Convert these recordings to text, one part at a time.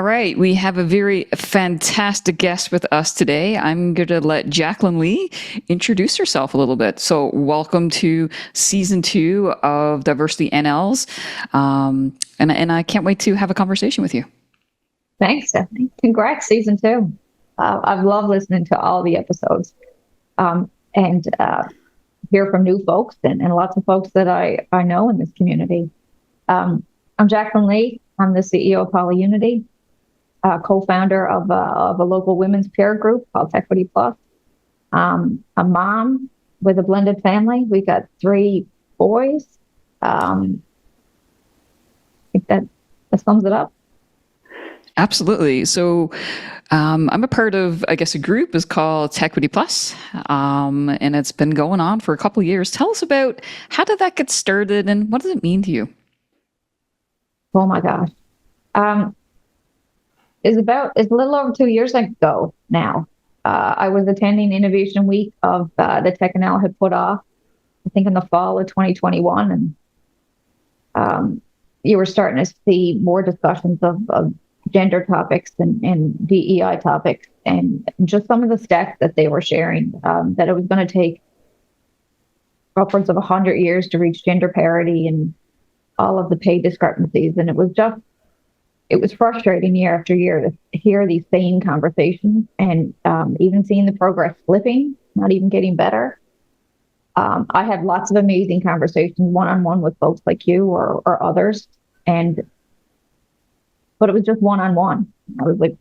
right, we have a very fantastic guest with us today. I'm going to let Jacqueline Lee introduce herself a little bit. So welcome to season 2 of Diversity NLs. And I can't wait to have a conversation with you. Thanks, Stephanie. Congrats, season 2. I've loved listening to all the episodes and hear from new folks and lots of folks that I know in this community. I'm Jacqueline Lee. I'm the CEO of PolyUnity, co-founder of a local women's peer group called Tequity. A mom with a blended family. We got 3 boys. I think that sums it up. Absolutely. So I'm a part of, I guess, a group is called Tequity Plus, and it's been going on for a couple of years. Tell us about how did that get started and what does it mean to you? Oh my gosh. It's a little over 2 years ago now. I was attending Innovation Week of the TechNL had put off, I think in the fall of 2021. And you were starting to see more discussions of gender topics and DEI topics, and just some of the stats that they were sharing, that it was going to take upwards of 100 years to reach gender parity and all of the pay discrepancies. And it was frustrating year after year to hear these same conversations and even seeing the progress slipping, not even getting better. I had lots of amazing conversations one-on-one with folks like you or others. But it was just one-on-one. I was like,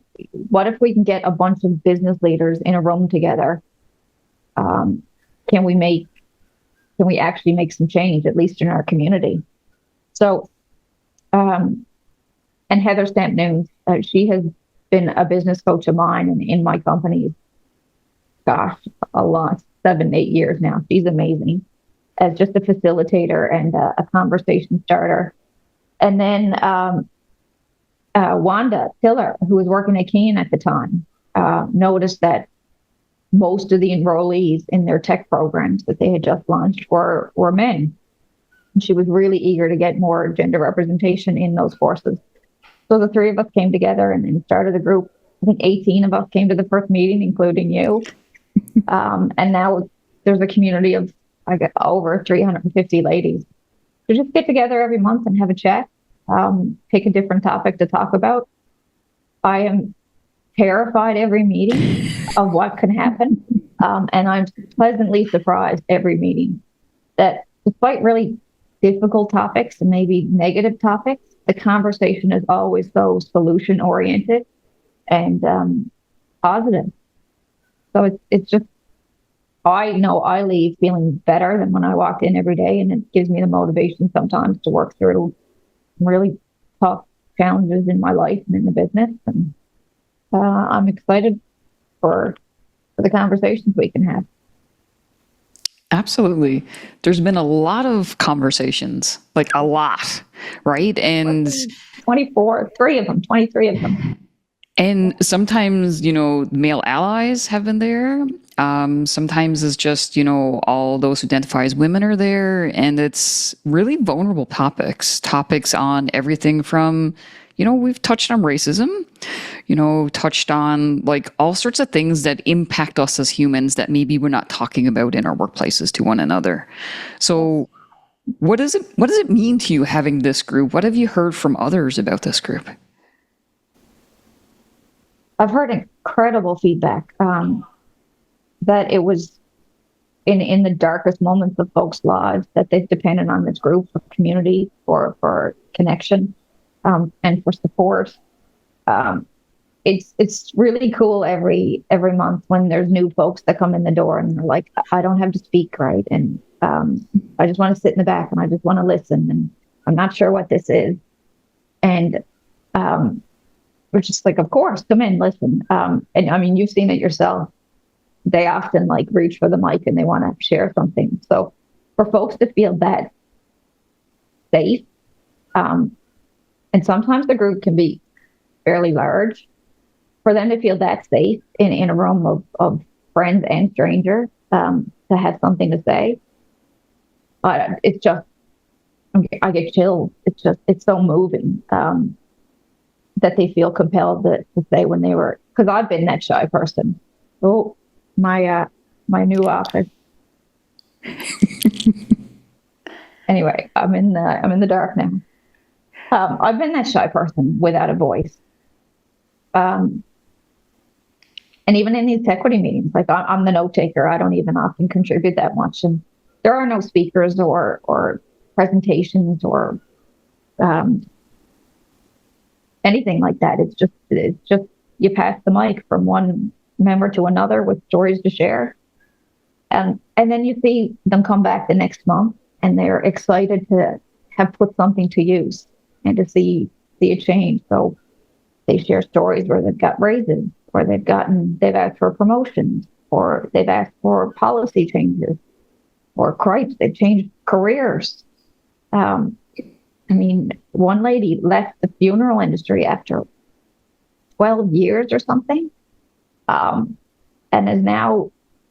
what if we can get a bunch of business leaders in a room together? Can we actually make some change, at least in our community? So, and Heather Stamp-Noons, she has been a business coach of mine and in my company, gosh, a lot, 7-8 years now. She's amazing as just a facilitator and a conversation starter. And then Wanda Tiller, who was working at Keene at the time, noticed that most of the enrollees in their tech programs that they had just launched were men. And she was really eager to get more gender representation in those courses. So the 3 of us came together and started a group. I think 18 of us came to the first meeting, including you. And now there's a community of over 350 ladies to just get together every month and have a chat. Pick a different topic to talk about. I am terrified every meeting of what can happen. And I'm pleasantly surprised every meeting that despite really difficult topics and maybe negative topics, the conversation is always so solution oriented and positive. So it's just, I know I leave feeling better than when I walked in every day, and it gives me the motivation sometimes to work through really tough challenges in my life and in the business. And I'm excited for the conversations we can have. Absolutely. There's been a lot of conversations, like a lot, right? And 23 of them. And sometimes, male allies have been there. Sometimes it's just, all those who identify as women are there. And it's really vulnerable topics on everything from, we've touched on racism, touched on like all sorts of things that impact us as humans that maybe we're not talking about in our workplaces to one another. So what does it mean to you having this group? What have you heard from others about this group? I've heard incredible feedback that it was in the darkest moments of folks' lives that they've depended on this group for community, for connection, and for support. It's really cool every month when there's new folks that come in the door and they're like, I don't have to speak, right? And I just want to sit in the back and I just want to listen, and I'm not sure what this is. And we're just like, of course, come in, listen. And I mean, you've seen it yourself. They often like reach for the mic and they want to share something. So for folks to feel that safe, and sometimes the group can be fairly large, for them to feel that safe in a room of friends and strangers, to have something to say, it's just, I get chills. It's so moving. that they feel compelled to say when they were, because I've been that shy person. Oh, my new office. Anyway, I'm in the dark now. I've been that shy person without a voice. And even in these Tequity meetings, like I'm the note taker. I don't even often contribute that much. And there are no speakers or presentations or anything like that. It's just you pass the mic from one member to another with stories to share. And then you see them come back the next month and they're excited to have put something to use and to see a change. So they share stories where they've got raises, or they've asked for promotions, or they've asked for policy changes, or cripes, they've changed careers. I mean, one lady left the funeral industry after 12 years or something, and is now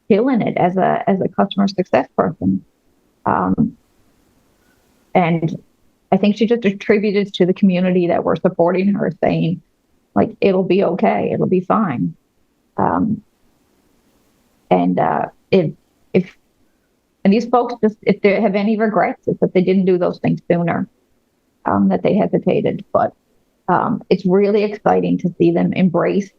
killing it as a customer success person. And I think she just attributed to the community that were supporting her, saying, like, it'll be okay, it'll be fine. And these folks, just if they have any regrets, it's that they didn't do those things sooner, that they hesitated. But it's really exciting to see them embrace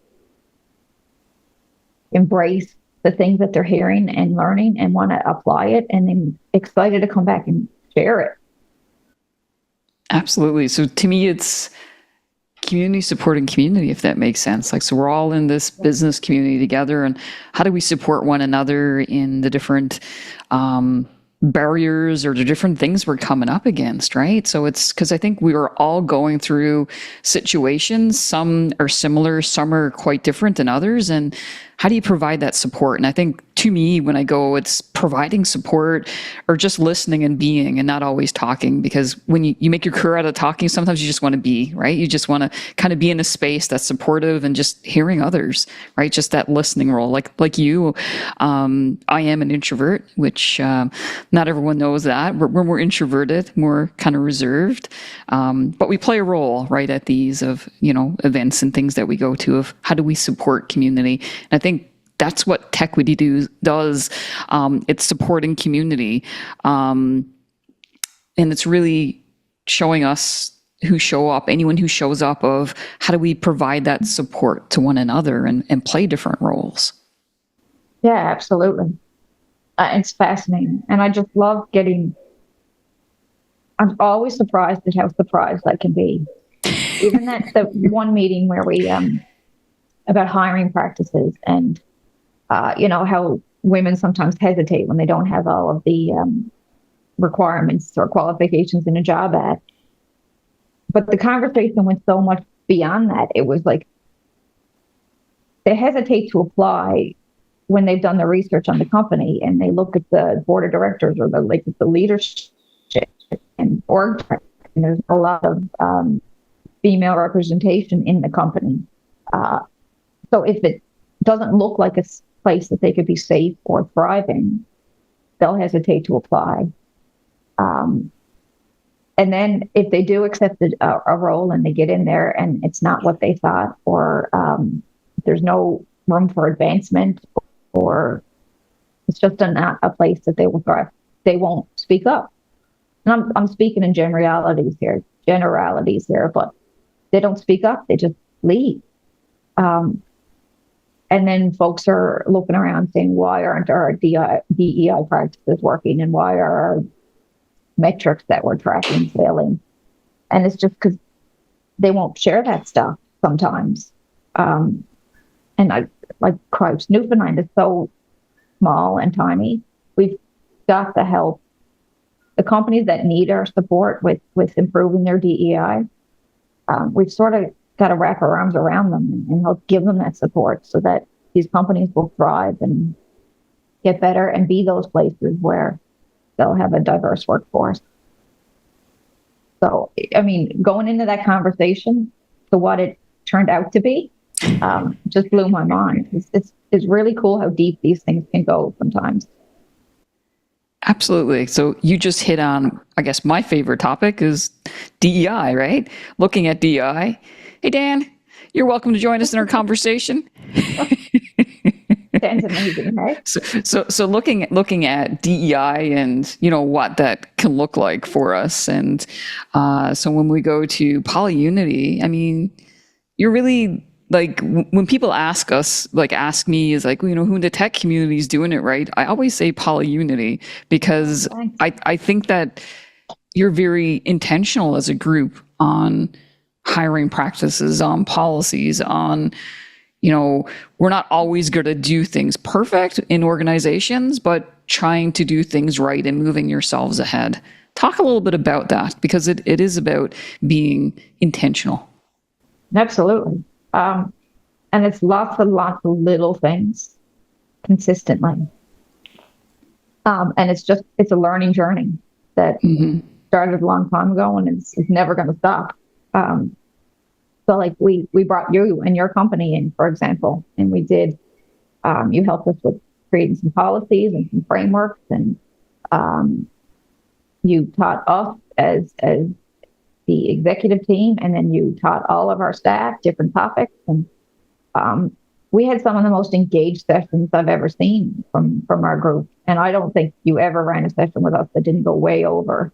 the things that they're hearing and learning and want to apply it, and then excited to come back and share it. Absolutely. So to me, it's community supporting community, if that makes sense. Like, so we're all in this business community together, and how do we support one another in the different barriers or the different things we're coming up against, right? So it's because I think we are all going through situations. Some are similar, some are quite different than others. And how do you provide that support? And I think, to me, when I go, it's providing support or just listening and being, and not always talking, because when you make your career out of talking, sometimes you just want to be, right? You just want to kind of be in a space that's supportive and just hearing others, right? Just that listening role. Like you, I am an introvert, which not everyone knows that. We're more introverted, more kind of reserved, but we play a role, right, at these of, events and things that we go to, of how do we support community. And I think that's what Tequity does. It's supporting community. And it's really showing us who show up, anyone who shows up, of how do we provide that support to one another and play different roles. Yeah, absolutely. It's fascinating. And I just love I'm always surprised at how surprised I can be. Even the one meeting where we, about hiring practices and, how women sometimes hesitate when they don't have all of the requirements or qualifications in a job ad. But the conversation went so much beyond that. It was like they hesitate to apply when they've done the research on the company and they look at the board of directors or the leadership and org chart, and there's a lot of female representation in the company. So if it doesn't look like a place that they could be safe or thriving, they'll hesitate to apply. And then if they do accept a role and they get in there and it's not what they thought, or there's no room for advancement, or it's just not a place that they will thrive, they won't speak up. And I'm speaking in generalities here, but they don't speak up, they just leave. And then folks are looking around saying, why aren't our DEI practices working, and why are our metrics that we're tracking failing? And it's just because they won't share that stuff sometimes. And cripes, Newfoundland is so small and tiny. We've got to help the companies that need our support with improving their DEI. We've sort of got to wrap our arms around them and help give them that support so that these companies will thrive and get better and be those places where they'll have a diverse workforce. So, I mean, going into that conversation to what it turned out to be, just blew my mind. It's really cool how deep these things can go sometimes. Absolutely. So you just hit on, I guess, my favorite topic is DEI, right? Looking at DEI Hey, Dan, you're welcome to join us in our conversation. Dan's amazing, right? So looking at DEI and what that can look like for us, and so when we go to PolyUnity, I mean, you're really like when people ask us, like ask me, is like, who in the tech community is doing it right? I always say PolyUnity because Thanks. I think that you're very intentional as a group on hiring practices, on policies, on we're not always going to do things perfect in organizations, but trying to do things right and moving yourselves ahead. Talk a little bit about that, because it is about being intentional. Absolutely. And it's lots and lots of little things consistently. And it's a learning journey that started a long time ago, and it's never going to stop. So like we brought you and your company in, for example, and we did, you helped us with creating some policies and some frameworks, and you taught us as the executive team, and then you taught all of our staff different topics. And we had some of the most engaged sessions I've ever seen from our group. And I don't think you ever ran a session with us that didn't go way over.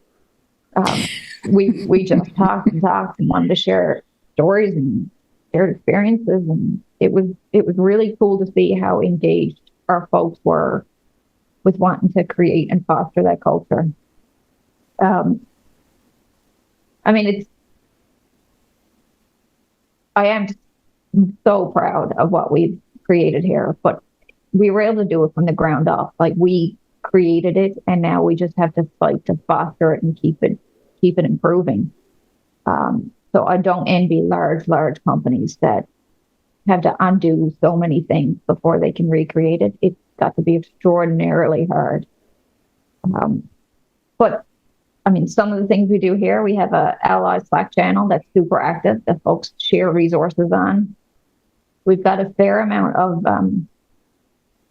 We just talked and wanted to share stories and shared experiences, and it was really cool to see how engaged our folks were with wanting to create and foster that culture. I mean, I am so proud of what we've created here, but we were able to do it from the ground up. Like, we created it, and now we just have to fight to foster it and keep it improving. So I don't envy large companies that have to undo so many things before they can recreate it. It's got to be extraordinarily hard. But I mean, some of the things we do here, we have a ally Slack channel that's super active that folks share resources on. We've got a fair amount of,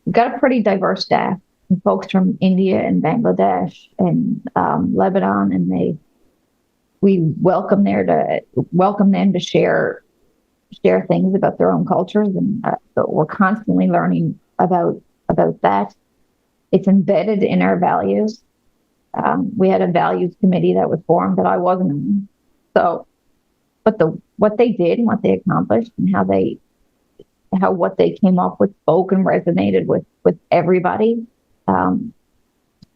we've got a pretty diverse staff, and folks from India and Bangladesh and Lebanon, and we welcome them to share things about their own cultures, and so we're constantly learning about that. It's embedded in our values. We had a values committee that was formed that I wasn't in. So, but what they did and what they accomplished and how what they came up with spoke and resonated with everybody.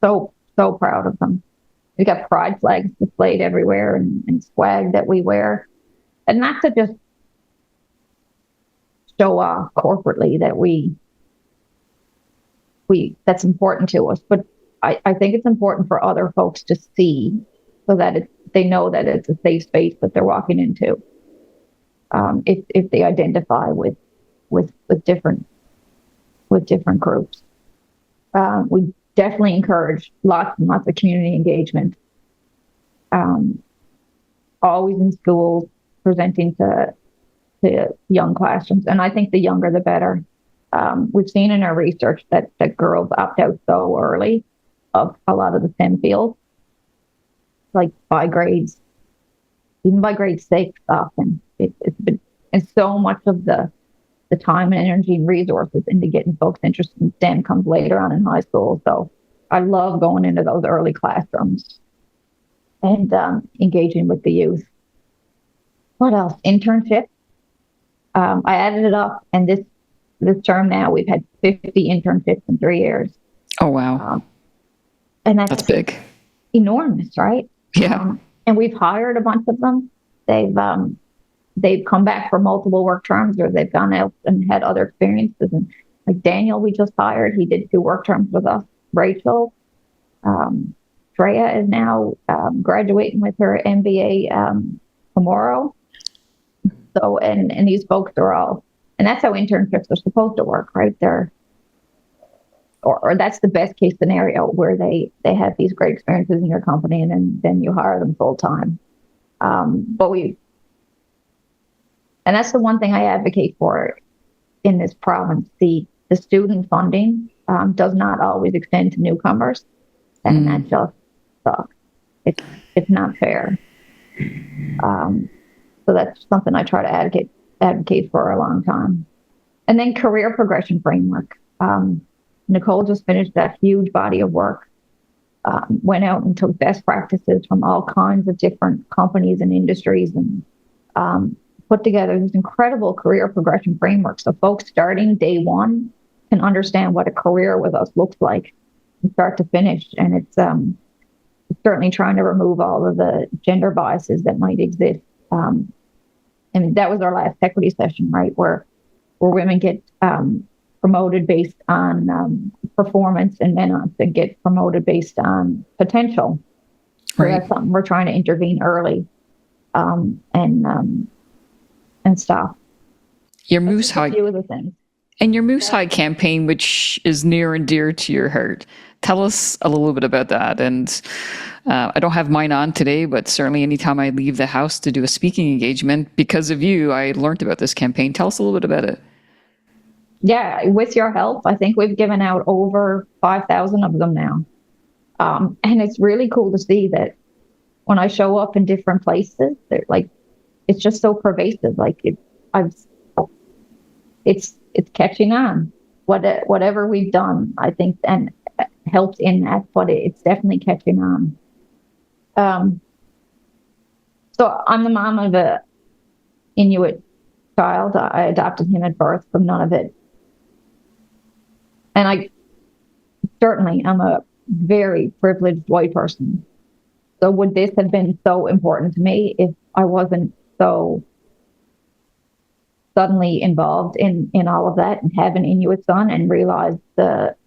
So proud of them. We got pride flags displayed everywhere and swag that we wear, and not to just show off corporately that that's important to us, but I think it's important for other folks to see, so that they know that it's a safe space that they're walking into. If they identify with different groups, we definitely encourage lots and lots of community engagement. Always in schools, presenting to young classrooms, and I think the younger the better. We've seen in our research that girls opt out so early of a lot of the STEM fields, like even by grade 6 often. And so much of the time and energy and resources into getting folks interested in STEM comes later on in high school. So I love going into those early classrooms and engaging with the youth. What else? Internships. I added it up, and this term now we've had 50 internships in 3 years. Oh, wow. And that's big. Enormous, right? Yeah. And we've hired a bunch of them. They've come back for multiple work terms, or they've gone out and had other experiences. And like Daniel, we just hired, he did 2 work terms with us. Rachel, Freya is now graduating with her MBA tomorrow. So, and these folks are all, and that's how internships are supposed to work, right? Or that's the best case scenario, where they have these great experiences in your company, and then you hire them full time. And that's the one thing I advocate for in this province. The student funding does not always extend to newcomers, and that just sucks. It's not fair. So that's something I try to advocate for a long time. And then career progression framework. Nicole just finished that huge body of work, went out and took best practices from all kinds of different companies and industries, and put together this incredible career progression framework. So folks starting day one can understand what a career with us looks like from start to finish. And it's certainly trying to remove all of the gender biases that might exist. And that was our last equity session, right? Where women get promoted based on performance, and men often get promoted based on potential. So Right. that's something we're trying to intervene early and stop. Your That's just a Moosehide few of the things. and your Moosehide campaign, which is near and dear to your heart. Tell us a little bit about that. And I don't have mine on today, but certainly anytime I leave the house to do a speaking engagement, because of you, I learned about this campaign. Tell us a little bit about it. Yeah, with your help, I think we've given out over 5,000 of them now. And it's really cool to see that when I show up in different places, they're like, it's just so pervasive. Like it's catching on. Whatever we've done, I think, and helped in that, but it's definitely catching on. So I'm the mom of a Inuit child. I adopted him at birth from Nunavut. And I certainly am a very privileged white person. So would this have been so important to me if I wasn't so suddenly involved in all of that and have an Inuit son and realize the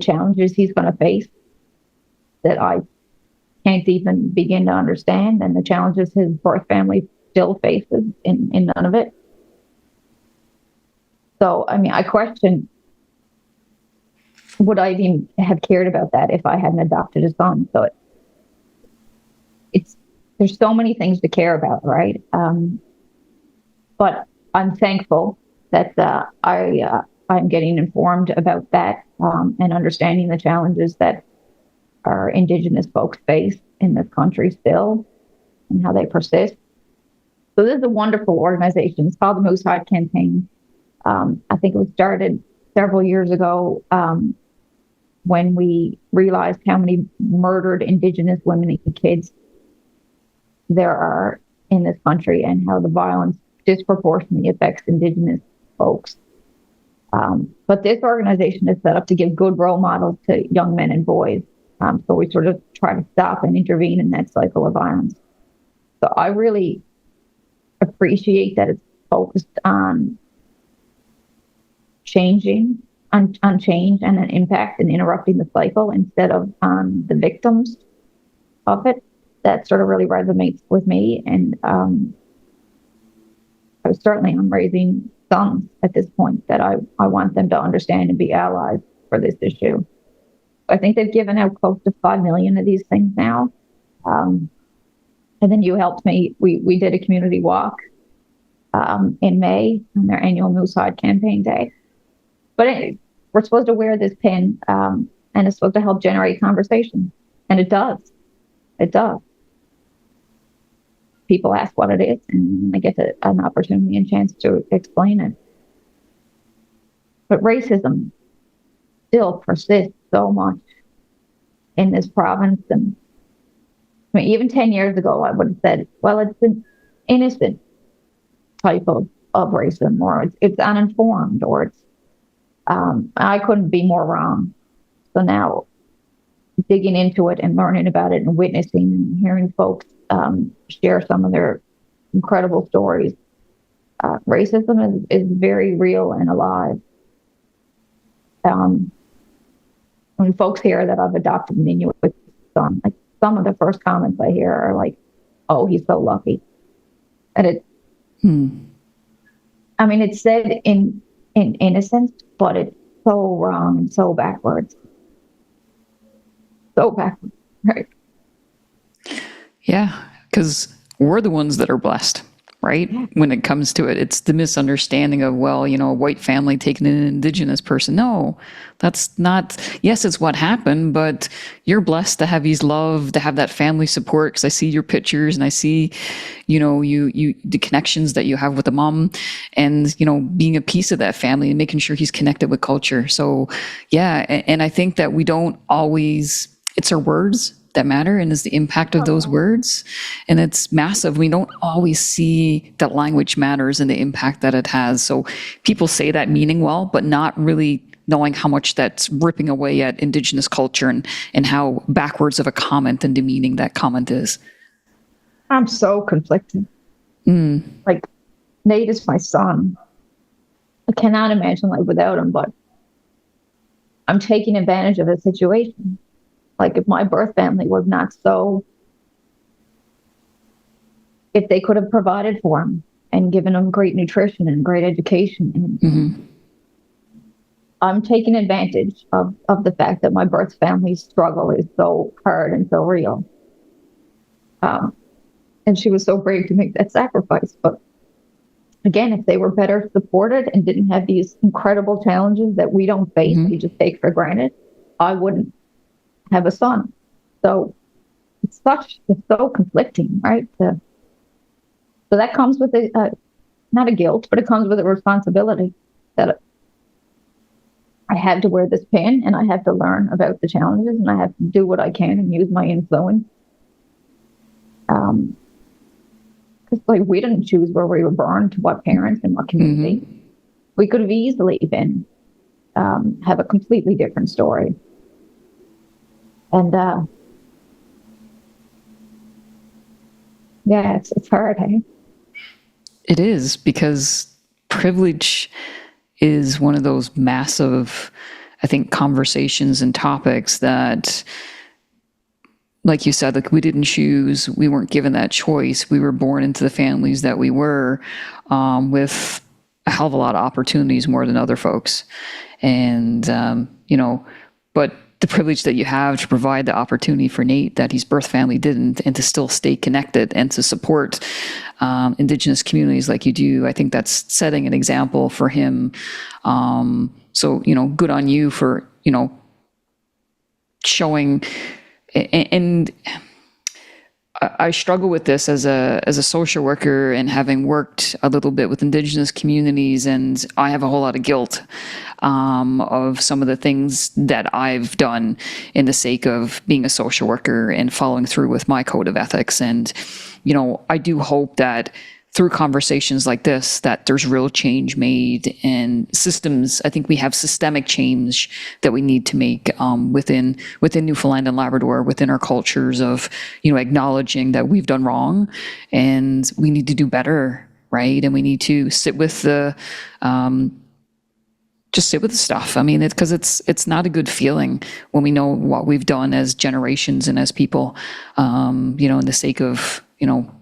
challenges he's going to face that I can't even begin to understand, and the challenges his birth family still faces in none of it. So, I mean, I question, would I even have cared about that if I hadn't adopted a son? So there's so many things to care about, right? But I'm thankful that I'm getting informed about that and understanding the challenges that our Indigenous folks face in this country still and how they persist. So this is a wonderful organization. It's called the Moosehide Campaign. I think it was started several years ago when we realized how many murdered Indigenous women and kids there are in this country and how the violence disproportionately affects Indigenous folks. But this organization is set up to give good role models to young men and boys. So we sort of try to stop and intervene in that cycle of violence. So I really appreciate that it's focused on changing, on change and an impact and interrupting the cycle instead of on the victims of it. That sort of really resonates with me. And I certainly am raising sons at this point that I want them to understand and be allies for this issue. I think they've given out close to 5 million of these things now. And then you helped me. We did a community walk in May on their annual Moosehide Campaign Day. But anyway, we're supposed to wear this pin and it's supposed to help generate conversation. And it does. It does. People ask what it is and they get an opportunity and chance to explain it. But racism still persists so much in this province. And I mean, even 10 years ago, I would have said, well, it's an innocent type of racism, or it's uninformed, or it's, I couldn't be more wrong. So now digging into it and learning about it and witnessing and hearing folks share some of their incredible stories, racism is very real and alive. When folks hear that I've adopted an Inuit son, like some of the first comments I hear are like, "Oh, he's so lucky," and I mean, it's said in innocence, but it's so wrong and so backwards, right? Yeah, because we're the ones that are blessed, right? When it comes to it, it's the misunderstanding of, well, a white family taking an Indigenous person. No, that's not, yes, it's what happened, but you're blessed to have his love, to have that family support. Cause I see your pictures and I see, the connections that you have with the mom and, being a piece of that family and making sure he's connected with culture. So yeah. And I think that we don't always, it's our words that matter and is the impact of those words. And it's massive. We don't always see that language matters and the impact that it has. So people say that meaning well, but not really knowing how much that's ripping away at Indigenous culture and how backwards of a comment and demeaning that comment is. I'm so conflicted. Like, Nate is my son. I cannot imagine life without him, but I'm taking advantage of the situation. Like, if my birth family was not so, if they could have provided for him and given him great nutrition and great education, and I'm taking advantage of the fact that my birth family's struggle is so hard and so real. And she was so brave to make that sacrifice. But again, if they were better supported and didn't have these incredible challenges that we don't face, we just take for granted, I wouldn't have a son. So it's so conflicting, right? So that comes with not a guilt, but it comes with a responsibility that I have to wear this pin and I have to learn about the challenges and I have to do what I can and use my influence. Because we didn't choose where we were born, to what parents and what community. We could have easily been have a completely different story. And yeah, it's hard, hey? It is, because privilege is one of those massive, I think, conversations and topics that, like you said, like we didn't choose, we weren't given that choice. We were born into the families that we were, with a hell of a lot of opportunities more than other folks. And, but the privilege that you have to provide the opportunity for Nate that his birth family didn't, and to still stay connected and to support Indigenous communities like you do, I think that's setting an example for him. So, good on you for, showing. And I struggle with this as a social worker, and having worked a little bit with Indigenous communities, and I have a whole lot of guilt of some of the things that I've done in the sake of being a social worker and following through with my code of ethics. And, I do hope that through conversations like this, that there's real change made and systems. I think we have systemic change that we need to make within Newfoundland and Labrador, within our cultures of, acknowledging that we've done wrong and we need to do better, right? And we need to sit with the, just sit with the stuff. I mean, it's not a good feeling when we know what we've done as generations and as people, in the sake of,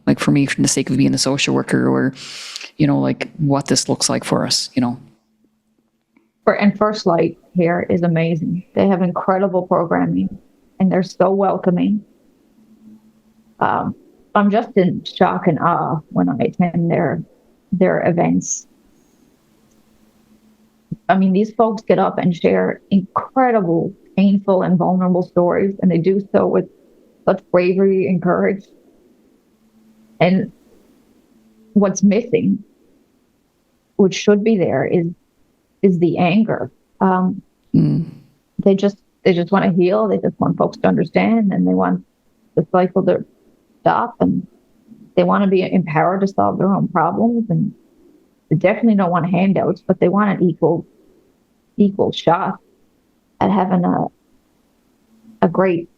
like for me, for the sake of being a social worker, or, like what this looks like for us, And First Light here is amazing. They have incredible programming and they're so welcoming. I'm just in shock and awe when I attend their events. I mean, these folks get up and share incredible, painful, and vulnerable stories, and they do so with such bravery and courage. And what's missing, which should be there, is the anger. They just want to heal. They just want folks to understand, and they want the cycle to stop, and they want to be empowered to solve their own problems. And they definitely don't want handouts, but they want an equal shot at having a great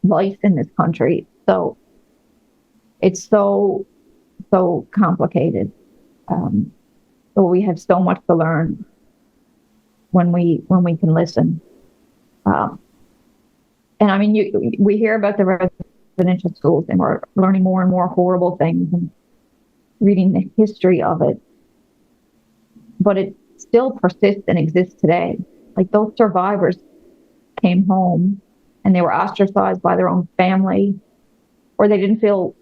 life in this country. So it's so complicated. So we have so much to learn when we can listen. And I mean, we hear about the residential schools, and we're learning more and more horrible things and reading the history of it. But it still persists and exists today. Like, those survivors came home and they were ostracized by their own family, or they didn't feel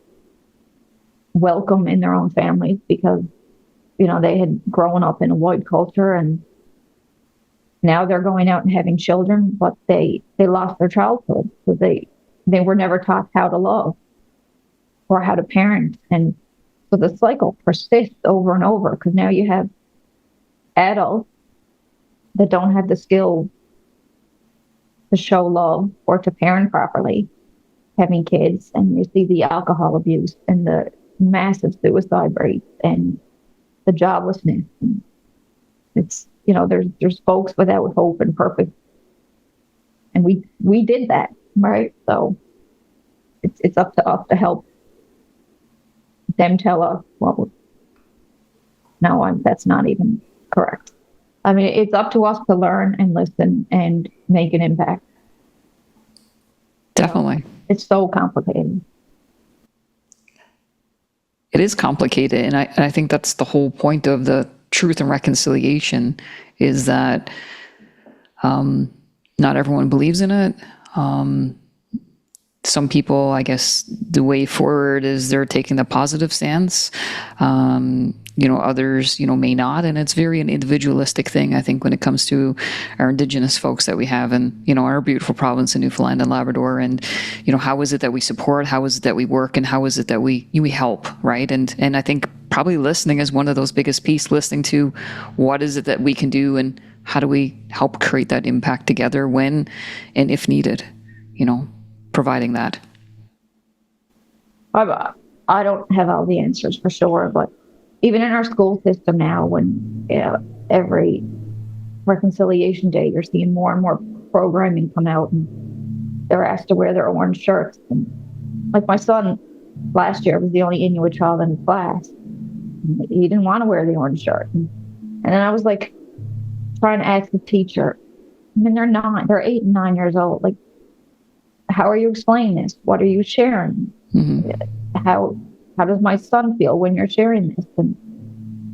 welcome in their own families because, they had grown up in a white culture, and now they're going out and having children, but they lost their childhood. So they were never taught how to love or how to parent. And so the cycle persists over and over because now you have adults that don't have the skill to show love or to parent properly, having kids, and you see the alcohol abuse and the massive suicide rates and the joblessness. And it's, there's folks without hope and purpose. And we did that, right? So it's up to us to help them tell us, well, no, that's not even correct. I mean, it's up to us to learn and listen and make an impact. Definitely. It's so complicated. It is complicated. And I think that's the whole point of the truth and reconciliation is that not everyone believes in it. Some people, I guess, the way forward is they're taking the positive stance. Others, may not. And it's very an individualistic thing, I think, when it comes to our Indigenous folks that we have in, our beautiful province in Newfoundland and Labrador. And, how is it that we support? How is it that we work? And how is it that we help, right? And I think probably listening is one of those biggest pieces, listening to what is it that we can do and how do we help create that impact together when and if needed, providing that. I don't have all the answers for sure, but even in our school system now, when every reconciliation day, you're seeing more and more programming come out, and they're asked to wear their orange shirts. And like my son last year was the only Inuit child in his class. He didn't want to wear the orange shirt. And then I was like trying to ask the teacher, they're 8 and 9 years old. Like, how are you explaining this? What are you sharing? Mm-hmm. How does my son feel when you're sharing this?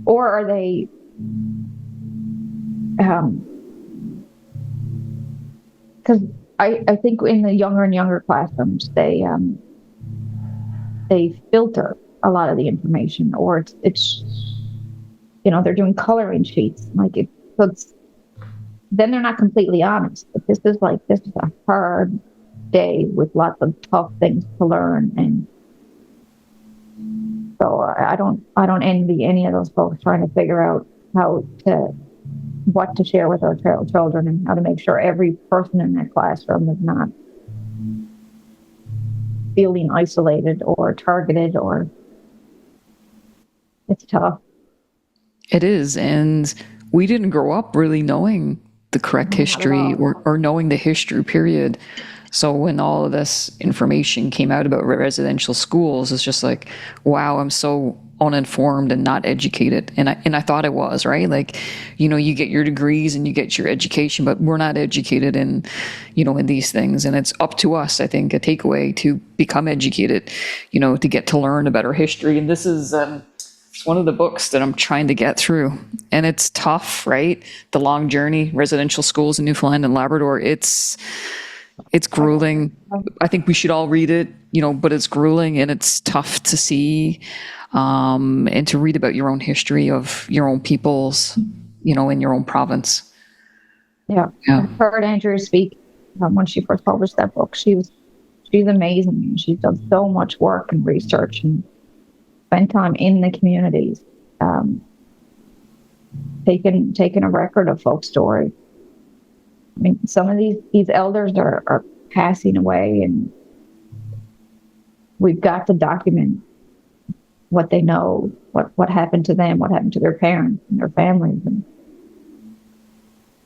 Or are they, because I think in the younger and younger classrooms, they filter a lot of the information, or it's they're doing coloring sheets. Then they're not completely honest. But this is a hard day with lots of tough things to learn, and so I don't envy any of those folks trying to figure out what to share with our children and how to make sure every person in that classroom is not feeling isolated or targeted. Or it's tough. It is, and we didn't grow up really knowing the correct history or knowing the history period. So when all of this information came out about residential schools, it's just like, wow, I'm so uninformed and not educated. And I thought I was, right? Like, you get your degrees and you get your education, but we're not educated in these things. And it's up to us, I think, a takeaway to become educated, to get to learn about our history. And this is it's one of the books that I'm trying to get through. And it's tough, right? The Long Journey, Residential Schools in Newfoundland and Labrador. It's grueling. I think we should all read it, but it's grueling and it's tough to see and to read about your own history of your own peoples, in your own province. Yeah. I heard Andrea speak when she first published that book. She's amazing. She's done so much work and research and spent time in the communities, taking a record of folk stories. I mean, some of these elders are passing away, and we've got to document what they know, what happened to them, what happened to their parents and their families, and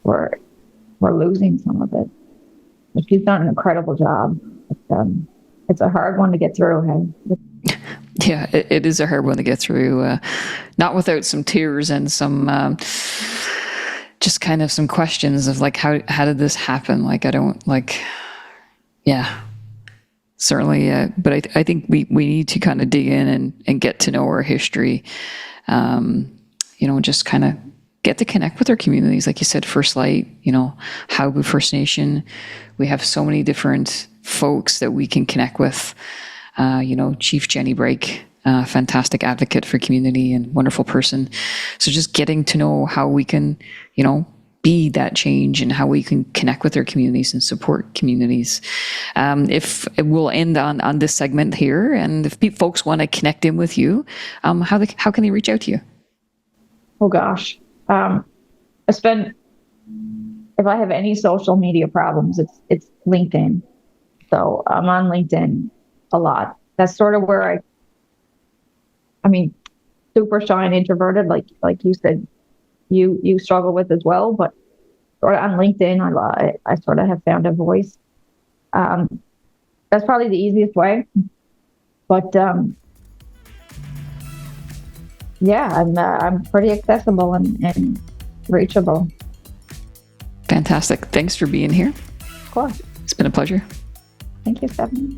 we're losing some of it. But she's done an incredible job. It's a hard one to get through. Yeah, it is a hard one to get through. Not without some tears and some. Just kind of some questions of like, how did this happen? Like, I don't like, yeah, certainly. But I think we need to kind of dig in and get to know our history, just kind of get to connect with our communities. Like you said, First Light, Habu First Nation, we have so many different folks that we can connect with, Chief Jenny Brake, fantastic advocate for community and wonderful person. So just getting to know how we can, be that change and how we can connect with our communities and support communities. If we'll end on this segment here, and if folks want to connect in with you, how can they reach out to you? Oh gosh, if I have any social media problems, it's LinkedIn. So I'm on LinkedIn a lot. That's sort of where I mean, super shy and introverted, like you said, you struggle with as well. But sort of on LinkedIn, I sort of have found a voice. That's probably the easiest way. But yeah, I'm pretty accessible and reachable. Fantastic. Thanks for being here. Of course. It's been a pleasure. Thank you, Stephanie.